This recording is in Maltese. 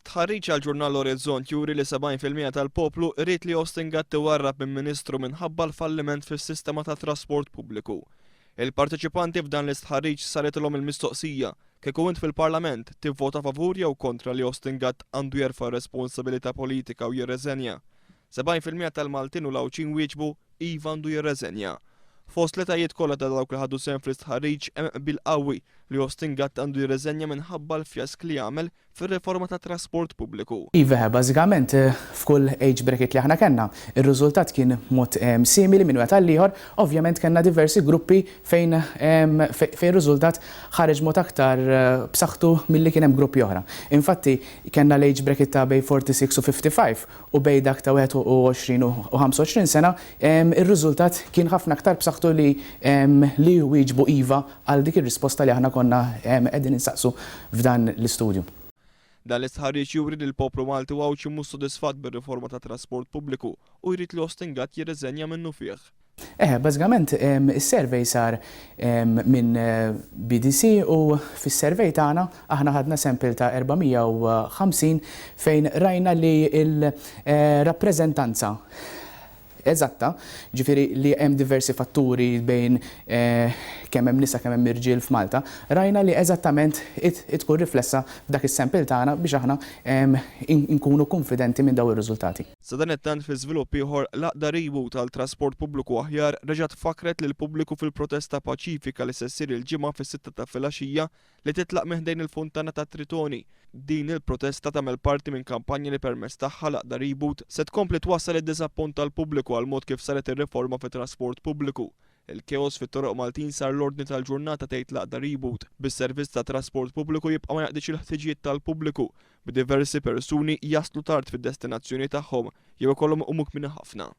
Stharrig għall-ġurnal l-Orrizont juri li 70% tal-poplu rrid li Austin Gatt iwarrab minn Ministru minħabba l-falliment fis-sistema tat-trasport pubbliku. Il-parteċipanti f'dan l-istħarriġ saretilhom il-mistoqsija kieku int fil-Parlament tivvota favur jew kontra li Austin Gatt għandu jerfa' responsabilità politika u jirriżenja. 70% tal-Maltin u l-Għawdxin wieġbu iva għandu jirriżenja. Fost l-etajiet kollha ta' dawk li ħadu sehem fl-istħarriġ hemm bil-qawwi li Austin Gatt għandu jirriżenja minħabba l-fjask li jagħmel fir-riforma tat-trasport pubbliku. Iva, bażikament f'kull age bracket li aħna kellna, ir-riżultat kien mod simili minn wieħed għal ieħor, ovvjament kellna diversi gruppi fejn ir-riżultat ħareġ mod aktar b'saħħtu milli kien hemm gruppi oħra. Infatti kellna l-age bracket ta' bejn 46 u 55 u bejn dak ta' 21 u 25 sena, ir-riżultat kien ħafna aktar b'saħħtu li wieġbu iva għal dik ir-risposta li aħna konna qegħdin insaqsu f'dan l-istudju. Dan l-istħarriġ juri li l-poplu Malti u Għawdxi mhux sodisfatt bir-riforma tat-trasport pubbliku u jrid li Austin Gatt jirriżenja minnu fih. Bażikament is-survey sar minn BDC u fis-survey tagħna aħna ħadna sample ta' 450 fejn rajna li l-rappreżentanza eżatta, ġifieri li hemm diversi fatturi bejn kemm hemm nisa kemm hemm irġiel f'Malta, rajna li eżattament tkun riflessa f'dak is-sample tagħna biex aħna nkunu konfidenti minn dawn ir-riżultati. Sa dan it-tant fi żvilupp ieħor l-aqda ribu tal-trasport pubbliku aħjar reġgħet fakret lil pubbliku fil-protesta paċifika li se ssir il-ġimgħa fis-6 ta' filgħaxija li titlaq meħdejn il-Funtana ta' Tritoni. Din il-protesta tagħmel parti minn kampanja li permezz tagħha l-aqda reboot se tkompli twassal id-diżappunt tal-pubbliku għal mod kif saret ir-riforma fit-trasport pubbliku. Il-keos fit-toroq Maltin sar l-ordni tal-ġurnata tgħid l-aqda reboot bis-servizz ta' trasport pubbliku jibqa' ma jaqdix il-ħtiġijiet tal-pubbliku b'diversi persuni jaslu tard fid-destinazzjoni tagħhom jew ikollhom imuk minn ħafna.